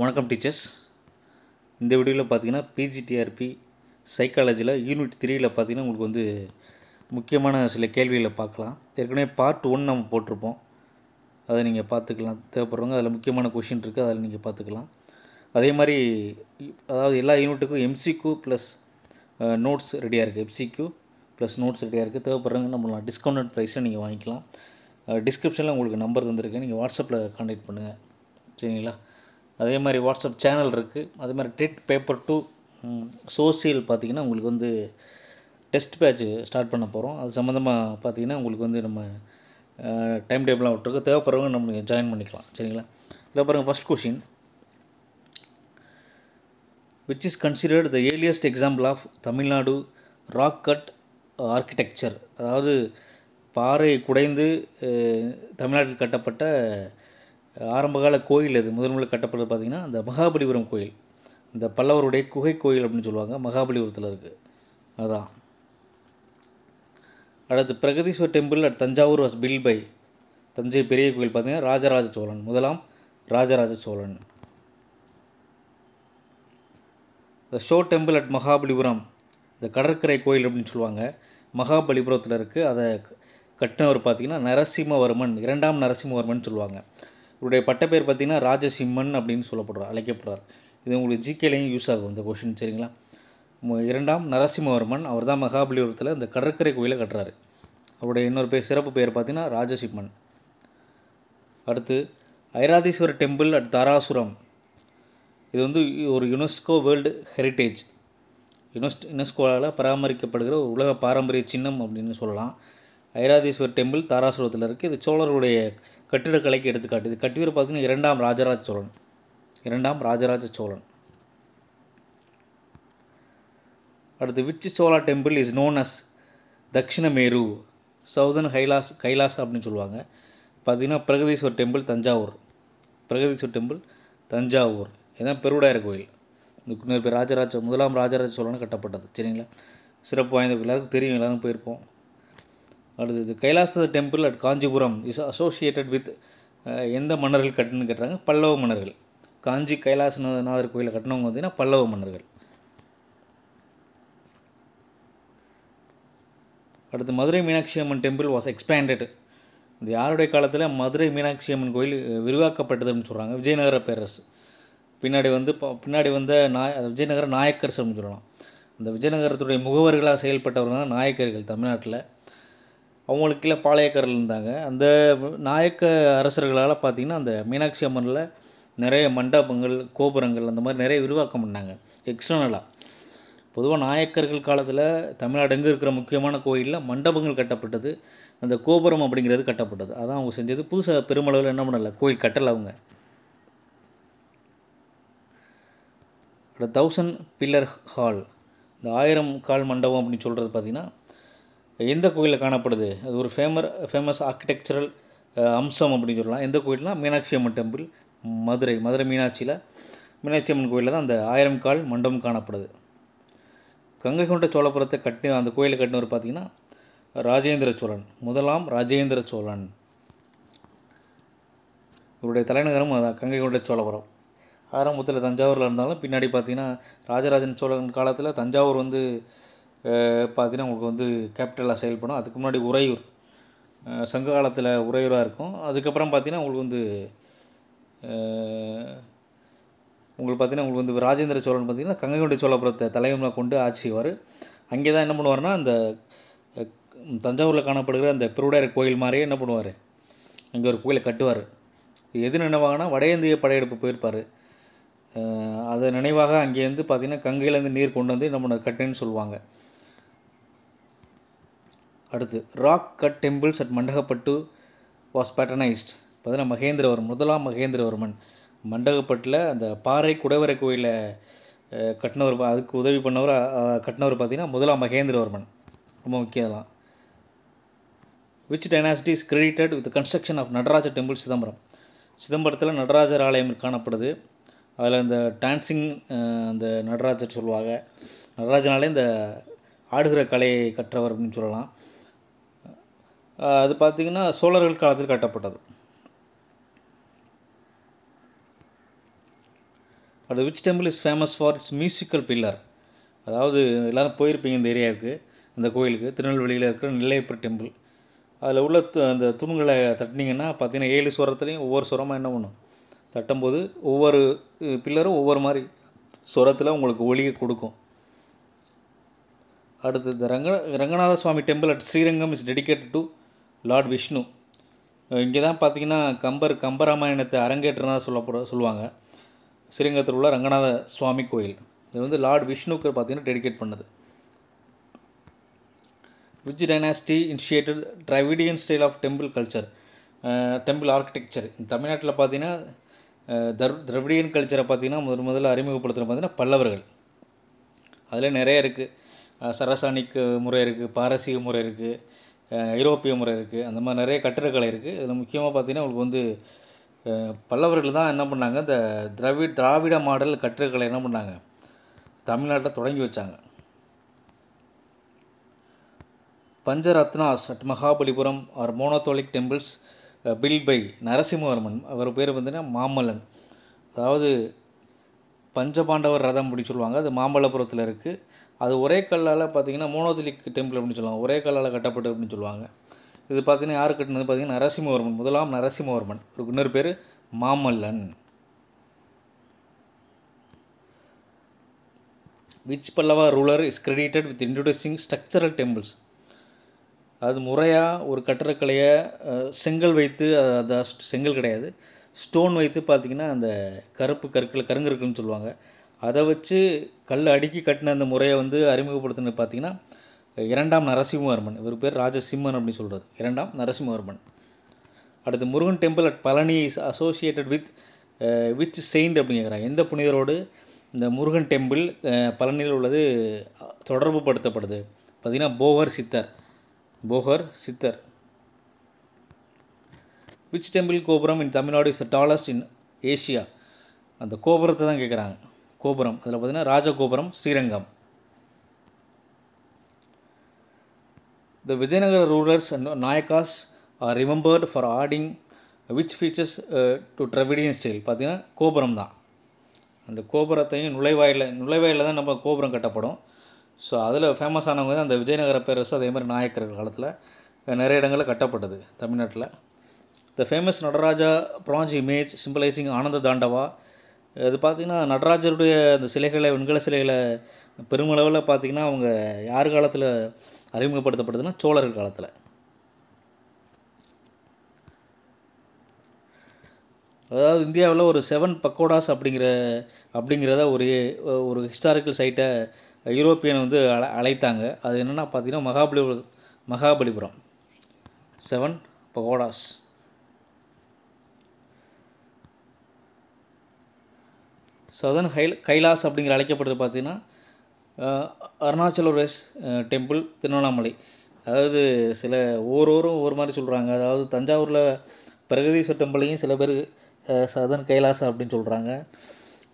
வணக்கம் டீச்சர்ஸ். இந்த வீடியோவில் பார்த்தீங்கன்னா பிஜிடிஆர்பி சைக்காலஜியில் யூனிட் 3ல் பார்த்தீங்கன்னா உங்களுக்கு முக்கியமான சில கேள்விகளை பார்க்கலாம். ஏற்கனவே பார்ட் 1 நம்ம போட்டிருப்போம், அதை நீங்கள் பார்த்துக்கலாம். தேவைப்படுறவங்க அதில் முக்கியமான கொஷின் இருக்குது, அதில் நீங்கள் பார்த்துக்கலாம். அதே மாதிரி அதாவது எல்லா யூனிட்டுக்கும் எம்சிக்யூ ப்ளஸ் நோட்ஸ் ரெடியாக இருக்குது. எம்சிக்யூ ப்ளஸ் நோட்ஸ் ரெடியாக இருக்குது. தேவைப்படுறவங்க நம்ம டிஸ்கவுண்டட் ப்ரைஸில் நீங்கள் வாங்கிக்கலாம். டிஸ்கிரிப்ஷனில் உங்களுக்கு நம்பர் தந்திருக்கேன், நீங்கள் வாட்ஸ்அப்பில் கான்டாக்ட் பண்ணுங்கள், சரிங்களா? அதே மாதிரி வாட்ஸ்அப் சேனல் இருக்குது. அதே மாதிரி டெட் பேப்பர் 2 சோசியல் பார்த்திங்கன்னா உங்களுக்கு டெஸ்ட் பேட்ச் ஸ்டார்ட் பண்ண போகிறோம். அது சம்மந்தமாக பார்த்திங்கன்னா உங்களுக்கு நம்ம டைம் டேபிளாக விட்டுருக்கு. தேவைப்படுறவங்க நம்ம ஜாயின் பண்ணிக்கலாம், சரிங்களா? இதில் பாருங்கள், first question, which is considered the earliest example of Tamil Nadu rock cut architecture. அதாவது பாறை குடைந்து தமிழ்நாட்டில் கட்டப்பட்ட ஆரம்பகால கோயில் அது முதல் கட்டப்பட்டது பார்த்திங்கன்னா இந்த மகாபலிபுரம் கோயில், இந்த பல்லவருடைய குகை கோயில் அப்படின்னு சொல்லுவாங்க, மகாபலிபுரத்தில் இருக்குது. அதுதான். அடுத்து Brihadeeswar temple at Thanjavur was built by, Thanjai பெரிய கோயில் பார்த்திங்கன்னா ராஜராஜ சோழன், முதலாம் Rajaraja Cholan. The shore temple at Mahabalipuram, இந்த கடற்கரை கோயில் அப்படின்னு சொல்லுவாங்க, மகாபலிபுரத்தில் இருக்குது. அதை கட்டினவர் பார்த்திங்கன்னா நரசிம்மவர்மன், இரண்டாம் நரசிம்மவர்மன் சொல்லுவாங்க. இவருடைய பட்டப்பேர் பார்த்திங்கன்னா ராஜசிம்மன் அப்படின்னு அழைக்கப்படுறார். இது உங்களுக்கு ஜிகேலையும் யூஸ் ஆகும் இந்த கொஷின், சரிங்களா? இரண்டாம் நரசிம்மவர்மன், அவர் தான் மகாபலிபுரத்தில் இந்த கடற்கரை கோயிலை கட்டுறாரு. அவருடைய இன்னொரு சிறப்பு பெயர் பார்த்திங்கன்னா ராஜசிம்மன். அடுத்து ஐராதீஸ்வரர் டெம்பிள் அட் தாராசுரம், இது ஒரு யுனெஸ்கோ வேர்ல்டு ஹெரிட்டேஜ், யுனெஸ்கோவால் பராமரிக்கப்படுகிற ஒரு உலக பாரம்பரிய சின்னம் அப்படின்னு சொல்லலாம். ஐராதீஸ்வரர் டெம்பிள் தாராசுரத்தில் இருக்குது. இது சோழருடைய கட்டிடக்கலைக்கு எடுத்துக்காட்டு. இது கட்டியவர் பார்த்திங்கன்னா இரண்டாம் ராஜராஜ சோழன். அடுத்து which Chola temple is known as Dakshinameru, southern Kailash அப்படின்னு சொல்லுவாங்க. பார்த்திங்கன்னா பிரகதீஸ்வர் டெம்பிள் தஞ்சாவூர், இதுதான் பெருவுடையார் கோயில். இந்த பேர் முதலாம் ராஜராஜ சோழன் கட்டப்பட்டது, சரிங்களா? சிறப்பு வாய்ந்த எல்லாருக்கும் தெரியும், எல்லாரும் போயிருப்போம். அடுத்தது Kailasa temple at Kanchipuram is associated with, எந்த மன்னர்கள் கட்டுன்னு கேட்டாங்க? பல்லவ மன்னர்கள். காஞ்சி கைலாசநாதர் கோயிலை கட்டினவங்க பார்த்திங்கன்னா பல்லவ மன்னர்கள். அடுத்து Madurai Meenakshi Amman temple was expanded, இது யாருடைய காலத்தில் மதுரை மீனாட்சி அம்மன் கோயில் விரிவாக்கப்பட்டதுன்னு சொல்கிறாங்க? விஜயநகர பேரரசு. பின்னாடி வந்த விஜயநகர நாயக்கர்ஸ் அப்படின்னு சொல்லலாம். அந்த விஜயநகரத்துடைய முகவர்களாக செயல்பட்டவர்கள் தான் நாயக்கர்கள். தமிழ்நாட்டில் அவங்களுக்கு கீழே பாளையக்காரர்கள் இருந்தாங்க. அந்த நாயக்க அரசர்களால் பார்த்திங்கன்னா அந்த மீனாட்சி அம்மனில் நிறைய மண்டபங்கள், கோபுரங்கள் அந்த மாதிரி நிறைய விரிவாக்கம் பண்ணாங்க எக்ஸ்டர்னலாக. பொதுவாக நாயக்கர்கள் காலத்தில் தமிழ்நாடு எங்கே இருக்கிற முக்கியமான கோயிலில் மண்டபங்கள் கட்டப்பட்டது, அந்த கோபுரம் அப்படிங்கிறது கட்டப்பட்டது. அதான் அவங்க செஞ்சது. புதுசாக பெருமளவில் என்ன பண்ணலை, கோயில் கட்டலை அவங்க. 1000 பில்லர் ஹால், இந்த 1000 கால் மண்டபம் அப்படின்னு சொல்கிறது பார்த்திங்கன்னா எந்த கோயிலில் காணப்படுது? அது ஒரு ஃபேமஸ் ஆர்கிடெக்சரல் அம்சம் அப்படின்னு சொல்லலாம். எந்த கோயில்னால் மீனாட்சி அம்மன் டெம்பிள், மதுரை மீனாட்சி அம்மன் கோயிலில் தான் அந்த 1000 கால் மண்டபம் காணப்படுது. கங்கை கொண்ட சோழபுரத்தை அந்த கோயிலை கட்டினவர் பார்த்திங்கன்னா ராஜேந்திர சோழன், முதலாம் ராஜேந்திர சோழன். இவருடைய தலைநகரம் அதான் கங்கை கொண்ட சோழபுரம். ஆரம்பத்தில் தஞ்சாவூரில் இருந்தாலும் பின்னாடி பார்த்திங்கன்னா ராஜராஜன் சோழன் காலத்தில் தஞ்சாவூர் பார்த்திங்கன்னா உங்களுக்கு கேபிட்டலாக செயல்படும். அதுக்கு முன்னாடி உறையூர், சங்க காலத்தில் உறையூராக இருக்கும். அதுக்கப்புறம் பார்த்திங்கன்னா உங்களுக்கு ராஜேந்திர சோழன் பார்த்திங்கன்னா கங்கை கொண்ட சோழபுரத்தை தலைமையாக கொண்டு ஆட்சி செய்வார். அங்கே தான் என்ன பண்ணுவார்னா, அந்த தஞ்சாவூரில் காணப்படுகிற அந்த பெருவுடையார் கோயில் மாதிரியே என்ன பண்ணுவார், அங்கே ஒரு கோயிலை கட்டுவார். எது நினைவாகனா வட இந்திய படையெடுப்பு போயிருப்பார். அதை நினைவாக அங்கேருந்து பார்த்திங்கன்னா கங்கையிலேருந்து நீர் கொண்டு வந்து நம்ம கட்டுன்னு சொல்லுவாங்க. அடுத்து rock cut temples at Mandagapattu was பேட்டர்னைஸ்ட், பார்த்திங்கன்னா முதலாம் மகேந்திரவர்மன் மண்டகப்பட்டில் அந்த பாறை குடைவரை கோயிலை கட்டினவர், அதுக்கு உதவி கட்டினவர் பார்த்திங்கன்னா முதலாம் மகேந்திரவர்மன். ரொம்ப முக்கியம். Which dynasty is credited with construction of Nataraja temple சிதம்பரத்தில் நடராஜர் ஆலயம் காணப்படுது. அதில் இந்த டான்சிங் அந்த நடராஜர் சொல்லுவாங்க. நடராஜனாலே இந்த ஆடுகிற கலையை கற்றவர் அப்படின்னு சொல்லலாம். அது பார்த்திங்கன்னா சோழர்கள் காலத்தில் கட்டப்பட்டது. அது which temple is famous for it's musical pillar. அதாவது எல்லோரும் போயிருப்பீங்க இந்த ஏரியாவுக்கு, இந்த கோயிலுக்கு. திருநெல்வேலியில் இருக்கிற நெல்லையப்பர் டெம்பிள். அதில் உள்ள அந்த தூண்களை தட்டினீங்கன்னா பார்த்தீங்கன்னா 7 சுரத்துலேயும் ஒவ்வொரு சுரமாக என்ன பண்ணும், தட்டும்போது ஒவ்வொரு பில்லரும் ஒவ்வொரு மாதிரி சுரத்தில் உங்களுக்கு ஒளியை கொடுக்கும். அடுத்தது Ranganatha Swamy temple at Srirangam is dedicated to lord Vishnu. இங்கே தான் பார்த்தீங்கன்னா கம்பராமாயணத்தை அரங்கேற்றதாக சொல்லுவாங்க. ஸ்ரீரங்கத்தில் உள்ள ரங்கநாத சுவாமி கோயில் இது வந்து லார்ட் விஷ்ணுக்கு பார்த்தீங்கன்னா டெடிகேட் பண்ணது. Which dynasty initiated Dravidian style of temple culture, temple architecture. தமிழ்நாட்டில் பார்த்தீங்கன்னா திராவிடியன் கல்ச்சரை பார்த்தீங்கன்னா முதல்ல அறிமுகப்படுத்துகிற பார்த்தீங்கன்னா பல்லவர்கள். அதில் நிறைய இருக்குது. சரசானிக் முறை இருக்குது, பாரசீக முறை இருக்குது, ஐரோப்பிய முறை இருக்குது. அந்த மாதிரி நிறைய கட்டிடக்கலை இருக்குது. இதில் முக்கியமாக பார்த்தீங்கன்னா உங்களுக்கு வந்து பல்லவர்கள் தான் என்ன பண்ணாங்க, இந்த திராவிட மாடல் கட்டிடக்கலை என்ன பண்ணாங்க, தமிழ்நாட்டில் தொடங்கி வச்சாங்க. Pancharatnas at Mahabalipuram are monolithic temples built by Narasimhavarman. அவர் பேர் பார்த்தீங்கன்னா மாமல்லன். அதாவது பஞ்சபாண்டவர் ரதம் அப்படி சொல்லுவாங்க. அது மாமல்லபுரத்தில் இருக்குது. அது ஒரே கல்லால் பார்த்தீங்கன்னா மோனோதோலிக் டெம்பிள் அப்படின்னு சொல்லுவாங்க. ஒரே கல்லால் கட்டப்பட்டு அப்படின்னு சொல்லுவாங்க. இது பார்த்தீங்கன்னா யார் கட்டினது பார்த்தீங்கன்னா நரசிம்மவர்மன், முதலாம் நரசிம்மவர்மன். இன்னொரு பேர் Mamallan. Which Pallava ruler is credited with introducing structural temples. அது முறையாக ஒரு கட்டிடக்கலையை செங்கல் வைத்து, அது செங்கல் கிடையாது, ஸ்டோன் வைத்து பார்த்திங்கன்னா அந்த கருங்கற்கள்னு சொல்லுவாங்க, அதை வச்சு கல் அடுக்கி கட்டின அந்த முறையை வந்து அறிமுகப்படுத்தினது பார்த்திங்கன்னா 2ஆம் நரசிம்மவர்மன். இவர் பேர் ராஜசிம்மன் அப்படின்னு சொல்கிறது, 2ஆம் நரசிம்மவர்மன். அடுத்து Murugan temple at Palani is associated with which Saint அப்படிங்கிறாங்க. எந்த புனிதரோடு இந்த முருகன் டெம்பிள் பழனியில் உள்ளது தொடர்பு படுத்தப்படுது பார்த்திங்கன்னா போகர் சித்தர். Which temple gopuram in Tamil Nadu is the tallest in Asia. அந்த கோபுரத்தை தான் கேட்குறாங்க. கோபுரம் அதில் பார்த்தீங்கன்னா Rajagopuram, Srirangam. The Vijayanagara rulers and Nayakas are remembered for adding which features to Dravidian style. பார்த்தீங்கன்னா கோபுரம் தான். அந்த கோபுரத்தையும் நுழைவாயிலில் தான் நம்ம கோபுரம் கட்டப்படும். ஸோ அதில் ஃபேமஸ் ஆனவங்க தான் அந்த விஜயநகர பேரரசு. அதே மாதிரி நாயக்கர்கள் காலத்தில் நிறைய இடங்களில் கட்டப்பட்டது தமிழ்நாட்டில். The famous Nataraja bronze image symbolising Ananda Tandava. இது பார்த்திங்கன்னா நடராஜருடைய அந்த சிலைகளை, வெண்கல சிலைகளை பெருமளவில் பார்த்திங்கன்னா அவங்க யார் காலத்தில் அறிமுகப்படுத்தப்படுதுன்னா சோழர்கள் காலத்தில். அதாவது இந்தியாவில் ஒரு 7 பக்கோடாஸ் அப்படிங்கிறத ஒரு ஹிஸ்டாரிக்கல் சைட்டை யூரோப்பியன் வந்து அழைத்தாங்க. அது என்னென்னா பார்த்திங்கன்னா மகாபலிபுரம் 7 பகோடாஸ். சதன் கைலாஸ் அப்படிங்கிற அழைக்கப்படுறது பார்த்திங்கன்னா அருணாச்சலோரேஸ் டெம்பிள், திருவண்ணாமலை. அதாவது சில ஒவ்வொரு மாதிரி சொல்கிறாங்க. அதாவது தஞ்சாவூரில் பிரகதீஸ்வரர் டெம்பிளையும் சில பேர் சதன் கைலாஸ் அப்படின்னு சொல்கிறாங்க.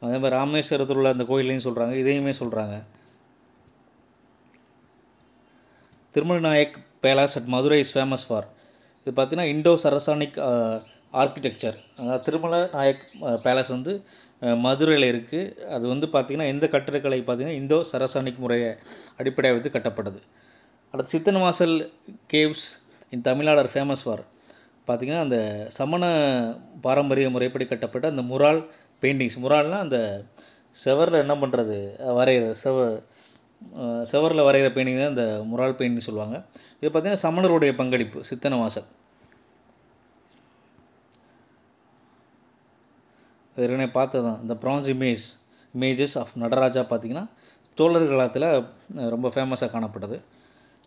அதே மாதிரி ராமேஸ்வரத்தில் உள்ள அந்த கோயிலையும் சொல்கிறாங்க, இதையுமே சொல்கிறாங்க. Tirumala Nayak palace at Madurai is famous for. இது பார்த்திங்கன்னா இண்டோ சரசானிக் ஆர்கிடெக்சர். அதாவது திருமலை நாயக் பேலஸ் வந்து மதுரையில் இருக்குது. அது வந்து பார்த்திங்கன்னா எந்த கட்டிடக்கலை பார்த்திங்கன்னா இண்டோ சரசானிக் முறையை அடிப்படையாக வைத்து கட்டப்பட்டது. அடுத்து Sittan Vasal caves in Tamil Nadu are famous for. பார்த்திங்கன்னா அந்த சமண பாரம்பரிய முறைப்படி கட்டப்பட்ட அந்த முரால் பெயிண்டிங்ஸ். முரால்னால் அந்த செவரில் என்ன பண்ணுறது, செவரில் வரைகிற பெயிண்டிங் தான் இந்த முரால் பெயிண்டிங் சொல்லுவாங்க. இது பார்த்திங்கன்னா சமணருடைய பங்களிப்பு. சித்தன வாசல் ஏற்கனவே பார்த்தது தான். இந்த பிரான்ஸ் இமேஜஸ் ஆஃப் நடராஜா பார்த்திங்கன்னா சோழர் காலத்தில் ரொம்ப ஃபேமஸாக காணப்பட்டது.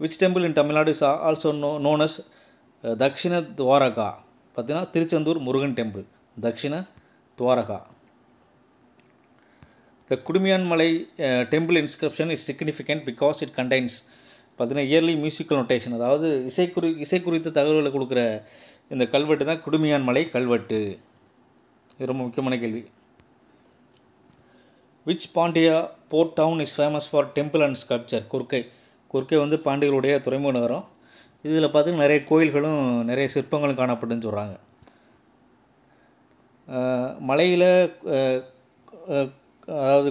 Which temple in Tamil Nadu is also known as Dakshina Dwaraka. பார்த்திங்கன்னா Tiruchendur Murugan temple, Dakshina Dwaraka. The Kudumiyanmalai temple inscription is significant because it contains பார்த்திங்கன்னா இயர்லி மியூசிக்கல் நோட்டேஷன். அதாவது இசை குறித்த தகவல்களை கொடுக்குற இந்த கல்வெட்டு தான் குடுமியான்மலை கல்வெட்டு. இது ரொம்ப முக்கியமான கேள்வி. Which Pandya port town is famous for temple and sculpture. குர்க்கை வந்து பாண்டியர்களுடைய துறைமுக நகரம். இதில் பார்த்திங்கன்னா நிறைய கோயில்களும் நிறைய சிற்பங்களும் காணப்பட்டுன்னு சொல்கிறாங்க. மலையில் அதாவது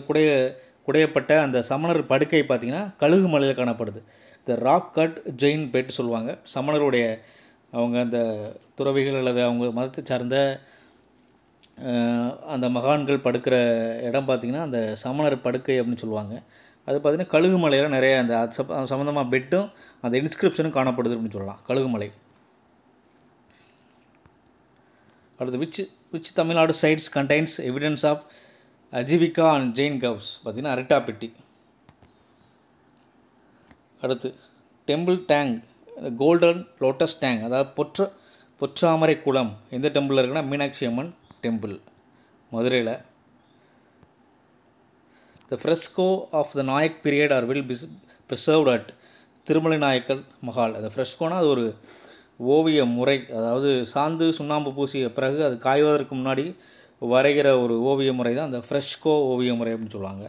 குடையப்பட்ட அந்த சமணர் படுக்கை பார்த்திங்கன்னா கழுகு மலையில் காணப்படுது. இந்த ராக் கட் ஜெயின் பெட் சொல்லுவாங்க. சமணருடைய அவங்க அந்த துறவிகள் அல்லது அவங்க மதத்தை சார்ந்த அந்த மகான்கள் படுக்கிற இடம் பார்த்திங்கன்னா அந்த சமணர் படுக்கை அப்படின்னு சொல்லுவாங்க. அது பார்த்திங்கன்னா கழுகு மலையில் நிறைய அந்த சம்மந்தமாக பெட்டும் அந்த இன்ஸ்கிரிப்ஷனும் காணப்படுது அப்படின்னு சொல்லலாம். கழுகு மலை. அடுத்து which Tamil Nadu sites contains evidence of Ajivika and Jain caves பார்த்திங்கன்னா அரட்டாப்பட்டி. அடுத்து temple tank golden lotus tank அதாவது பொற்றாமரை குளம் எந்த டெம்பிளில் இருக்குன்னா மீனாட்சி அம்மன் டெம்பிள் மதுரையில். The fresco of the Nayak period are will preserved at Tirumalai Nayakkar Mahal. அந்த ஃப்ரெஸ்கோனா அது ஒரு ஓவிய முறை, அதாவது சாந்து சுண்ணாம்பு பூசிய பிறகு அது காய்வதற்கு முன்னாடி வரைகிற ஒரு ஓவிய முறை தான் அந்த ஃப்ரெஸ்கோ ஓவிய முறை அப்படின்னு சொல்லுவாங்க.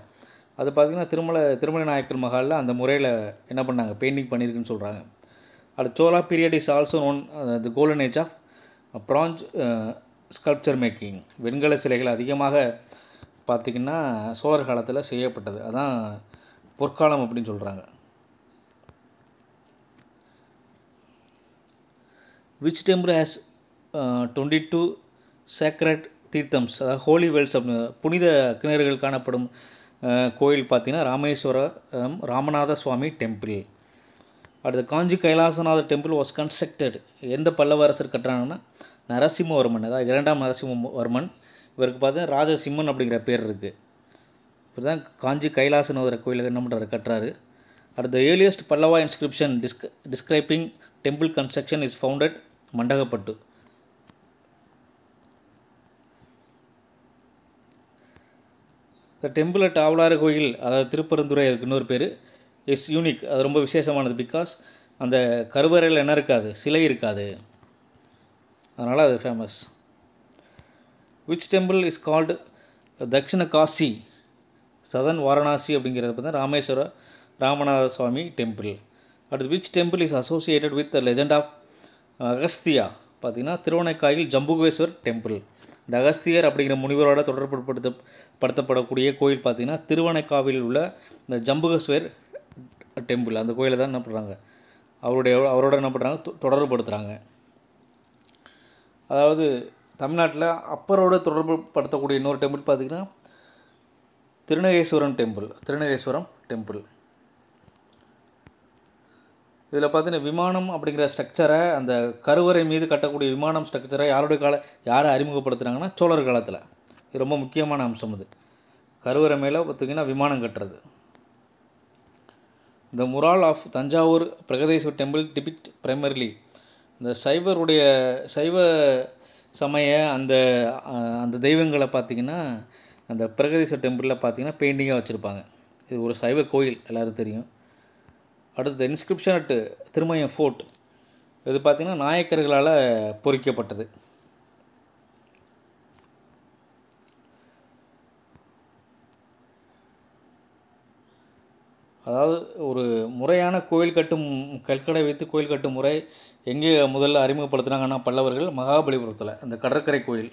அது பார்த்திங்கன்னா திருமலை நாயக்கர் மஹாலில் அந்த முறையில் என்ன பண்ணாங்க, பெயிண்டிங் பண்ணியிருக்குன்னு சொல்கிறாங்க. அடுத்து Chola period is also known the golden age of bronze sculpture making. வெண்கல சிலைகள் அதிகமாக பார்த்திங்கன்னா சோழர் காலத்தில் செய்யப்பட்டது, அதான் பொற்காலம் அப்படின்னு சொல்கிறாங்க. விச் டெம்பிள் ஹேஸ் 22 சேக்ரட் தீர்த்தம்ஸ் அதாவது ஹோலி வெல்ஸ் அப்படின்னு புனித கிணறுகள் காணப்படும் கோயில் பார்த்திங்கன்னா ராமேஸ்வரம் ராமநாத சுவாமி டெம்பிள். அடுத்து Kanchi Kailasanathar temple was constructed எந்த பல்லவ அரசர் கட்டுறாங்கன்னா நரசிம்மவர்மன், அதாவது 2ஆம் நரசிம்மவர்மன். இவருக்கு பார்த்தா ராஜசிம்மன் அப்படிங்கிற பேர் இருக்குது. இப்படி தான் காஞ்சி கைலாசநாதர் கோயிலுக்கு என்ன பண்ணுறாரு, கட்டுறாரு. அடுத்த earliest Pallava inscription describing temple construction is founded Mandagapattu. The temple at Avalaru கோயில் அதாவது திருப்பரந்துரை அதுக்கு இன்னொரு பேர் இஸ் யூனிக், அது ரொம்ப விசேஷமானது. பிகாஸ் அந்த கருவறையில் என்ன இருக்காது, சிலை இருக்காது, அதனால் அது famous. Which temple is called Dakshina Kashi southern Varanasi அப்படிங்கிறது பார்த்தா ராமேஸ்வர ராமநாத சுவாமி டெம்பிள். அடுத்து which temple is associated with the legend of Agastya பார்த்திங்கன்னா திருவனைக்காயில் ஜம்புகேஸ்வர் டெம்பிள். இந்த அகஸ்தியர் அப்படிங்கிற முனிவரோட தொடர்புபடுத்தப்படக்கூடிய கோயில் பார்த்திங்கன்னா திருவனைக்காவில் உள்ள இந்த ஜம்புகேஸ்வர் டெம்பிள். அந்த கோயிலை தான் என்ன பண்ணுறாங்க, அவரோட என்ன பண்ணுறாங்க, தொடர்புபடுத்துகிறாங்க. அதாவது தமிழ்நாட்டில் அப்பரோட தொடர்பு படுத்தக்கூடிய இன்னொரு டெம்பிள் பார்த்திங்கன்னா திருநகேஸ்வரம் டெம்பிள். இதில் பார்த்தீங்கன்னா விமானம் அப்படிங்கிற ஸ்ட்ரக்சரை, அந்த கருவறை மீது கட்டக்கூடிய விமானம் ஸ்ட்ரக்சரை யாரை அறிமுகப்படுத்துகிறாங்கன்னா சோழர் காலத்தில். இது ரொம்ப முக்கியமான அம்சம். இது கருவறை மேலே பார்த்திங்கன்னா விமானம் கட்டுறது. The mural of Thanjavur Brihadeeswar temple depict primarily இந்த சைவ சமய அந்த தெய்வங்களை பார்த்திங்கன்னா அந்த பிரகதீஸ்வர் டெம்பிளில் பார்த்திங்கன்னா பெயிண்டிங்காக வச்சுருப்பாங்க. இது ஒரு சைவ கோயில், எல்லோரும் தெரியும். அடுத்தது இன்ஸ்கிரிப்ஷன் அட் திருமயம் ஃபோர்ட். இது பார்த்திங்கன்னா நாயக்கர்களால் பொறிக்கப்பட்டது. அதாவது ஒரு முறையான கற்களை வைத்து கோயில் கட்டும் முறை எங்கே முதல்ல அறிமுகப்படுத்துனாங்கன்னா பல்லவர்கள் மகாபலிபுரத்தில் அந்த கடற்கரை கோயில்.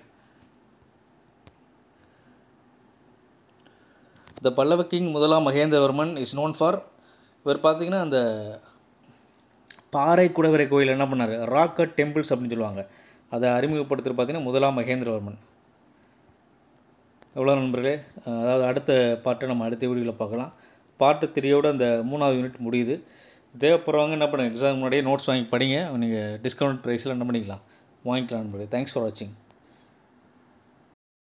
த பல்லவ கிங் முதலாம் மகேந்திரவர்மன் இஸ் நோன் ஃபார் இவர் பார்த்திங்கன்னா அந்த பாறை குடைவரை கோயில் என்ன பண்ணார், ராக் கட் டெம்பிள்ஸ் அப்படின்னு சொல்லுவாங்க. அதை அறிமுகப்படுத்துகிற பார்த்திங்கன்னா முதலாம் மகேந்திரவர்மன். எவ்வளோ நண்பர்களே, அதாவது அடுத்த பாட்டை நம்ம அடுத்த வீடியோவில் பார்க்கலாம். பார்ட் 3யோட அந்த 3வது யூனிட் முடியுது. தேவைப்படுறவங்க என்ன பண்ணுங்கள், எக்ஸாம் முன்னாடியே நோட்ஸ் வாங்கி படிங்க. நீங்கள் டிஸ்கவுண்ட் ப்ரைஸில் என்ன பண்ணிக்கலாம், வாங்கிக்கலாம் நண்பர்களே. தேங்க்ஸ் ஃபார் வாட்சிங்.